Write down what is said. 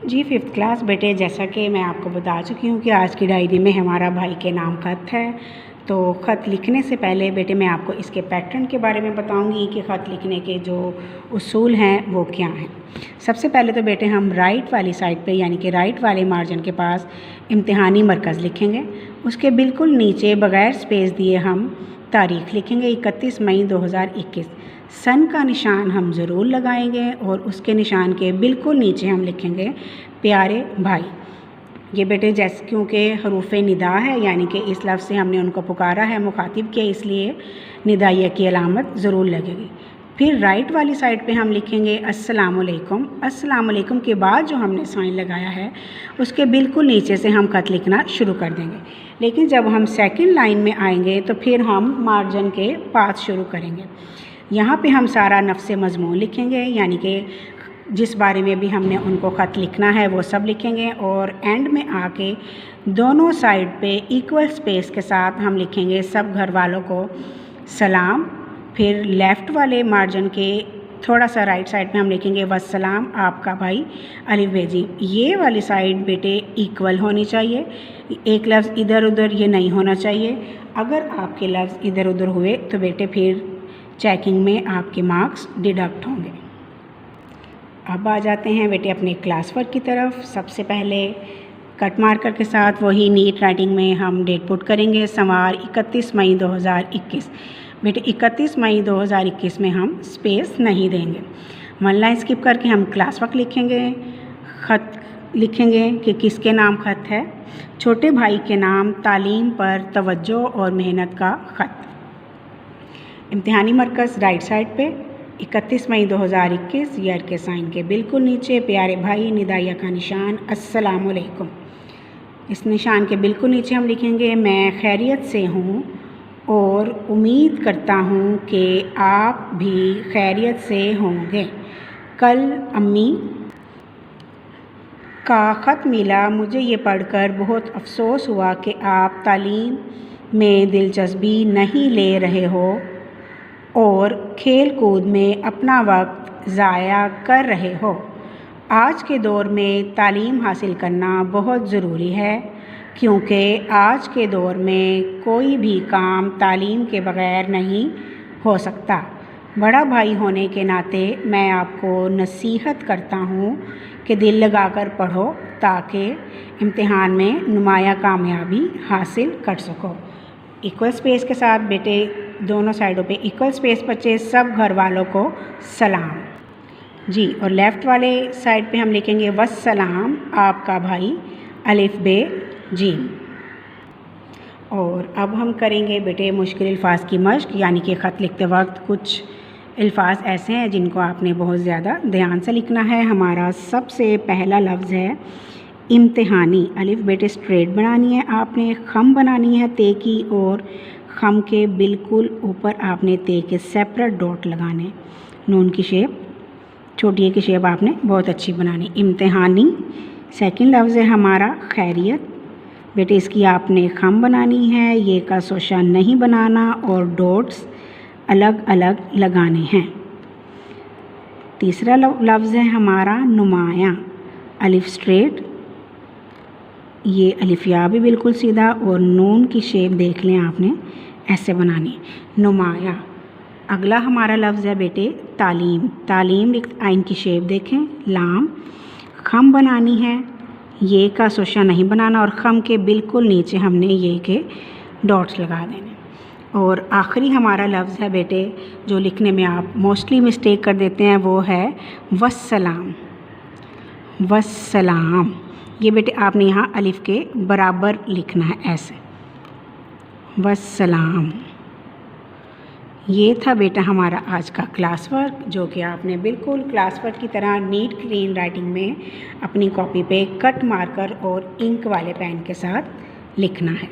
जी 5th class बेटे, जैसा कि मैं आपको बता चुकी हूँ कि आज की डायरी में हमारा भाई के नाम ख़त है। तो ख़त लिखने से पहले बेटे मैं आपको इसके पैटर्न के बारे में बताऊँगी कि ख़त लिखने के जो उसूल हैं वो क्या हैं। सबसे पहले तो बेटे हम राइट वाली साइड पे यानी कि राइट वाले मार्जिन के पास इम्तिहानी मरकज़ लिखेंगे। उसके बिल्कुल नीचे बग़ैर स्पेस दिए हम तारीख़ लिखेंगे 31 मई 2021। सन का निशान हम ज़रूर लगाएंगे और उसके निशान के बिल्कुल नीचे हम लिखेंगे प्यारे भाई। ये बेटे जैसे क्योंकि हरूफ़ निदा है यानी कि इस लफ्ज़ से हमने उनको पुकारा है, मुखातिब किया, इसलिए निदाइया की अलामत ज़रूर लगेगी। फिर राइट वाली साइड पे हम लिखेंगे अस्सलाम वालेकुम। अस्सलाम वालेकुम के बाद जो हमने साइन लगाया है उसके बिल्कुल नीचे से हम ख़त लिखना शुरू कर देंगे। लेकिन जब हम सेकंड लाइन में आएंगे तो फिर हम मार्जिन के पास शुरू करेंगे। यहाँ पे हम सारा नफ्से मज़मून लिखेंगे यानी कि जिस बारे में भी हमने उनको ख़त लिखना है वो सब लिखेंगे और एंड में आके दोनों साइड पे इक्वल स्पेस के साथ हम लिखेंगे सब घर वालों को सलाम। फिर लेफ़्ट वाले मार्जिन के थोड़ा सा राइट साइड पे हम लिखेंगे वस्सलाम आपका भाई अलिफ बेजी। ये वाली साइड बेटे इक्वल होनी चाहिए, एक लफ्ज़ इधर उधर ये नहीं होना चाहिए। अगर आपके लफ्ज़ इधर उधर हुए तो बेटे फिर चेकिंग में आपके मार्क्स डिडक्ट होंगे। अब आ जाते हैं बेटे अपने क्लास वर्क की तरफ। सबसे पहले कट मार्कर के साथ वही नीट राइटिंग में हम डेट पुट करेंगे सोमवार 31 मई 2021। बेटे 31 मई 2021 में हम स्पेस नहीं देंगे। वन लाइन स्किप करके हम क्लास वर्क लिखेंगे। ख़त लिखेंगे कि किसके नाम ख़त है। छोटे भाई के नाम, तालीम पर तवज्जो और मेहनत का ख़त। इम्तिहानी मरकज़ राइट साइड पे 31 मई 2021 ईयर के साइन के बिल्कुल नीचे प्यारे भाई, निदाइया का निशान अस्सलाम वालेकुम। इस निशान के बिल्कुल नीचे हम लिखेंगे मैं खैरियत से हूँ और उम्मीद करता हूँ कि आप भी खैरियत से होंगे। कल अम्मी का ख़त मिला, मुझे ये पढ़कर बहुत अफसोस हुआ कि आप तालीम में दिलचस्पी नहीं ले रहे हो और खेल कूद में अपना वक्त ज़ाया कर रहे हो। आज के दौर में तालीम हासिल करना बहुत ज़रूरी है क्योंकि आज के दौर में कोई भी काम तालीम के बग़ैर नहीं हो सकता। बड़ा भाई होने के नाते मैं आपको नसीहत करता हूँ कि दिल लगाकर पढ़ो ताकि इम्तिहान में नुमाया कामयाबी हासिल कर सको। इक्वल स्पेस के साथ बेटे दोनों साइडों पे इक्वल स्पेस बचे सब घर वालों को सलाम जी। और लेफ़्ट वाले साइड पे हम लिखेंगे वस्सलाम आपका भाई अलिफ बे जी। और अब हम करेंगे बेटे मुश्किल अल्फाज की मश्क यानी कि ख़त लिखते वक्त कुछ अल्फाज ऐसे हैं जिनको आपने बहुत ज़्यादा ध्यान से लिखना है। हमारा सबसे पहला लफ्ज़ है इम्तिहानी। अलिफ बेटे स्ट्रेट बनानी है, आपने खम बनानी है ते की और खम के बिल्कुल ऊपर आपने ते के सेपरेट डॉट लगाने। नून की शेप, छोटी की शेप आपने बहुत अच्छी बनानी। इम्तिहानी। सेकंड लफ्ज़ है हमारा खैरियत। बेटे इसकी आपने खम बनानी है, ये का सोशा नहीं बनाना और डॉट्स अलग अलग लगाने हैं। तीसरा लफ्ज़ है हमारा नुमाया। अलिफ स्ट्रेट, ये अलिफिया भी बिल्कुल सीधा और नून की शेप देख लें आपने ऐसे बनानी, नुमाया। अगला हमारा लफ्ज़ है बेटे तालीम। तालीम आइन की शेप देखें, लाम। खम बनानी है, ये का सोशा नहीं बनाना और खम के बिल्कुल नीचे हमने ये के डॉट्स लगा देने। और आखिरी हमारा लफ्ज़ है बेटे जो लिखने में आप मोस्टली मिस्टेक कर देते हैं वो है वस्सलाम। वस्सलाम, ये बेटे आपने यहाँ अलिफ के बराबर लिखना है ऐसे, वस्सलाम। ये था बेटा हमारा आज का क्लास वर्क जो कि आपने बिल्कुल क्लास वर्क की तरह नीट क्लीन राइटिंग में अपनी कॉपी पे कट मार्कर और इंक वाले पेन के साथ लिखना है।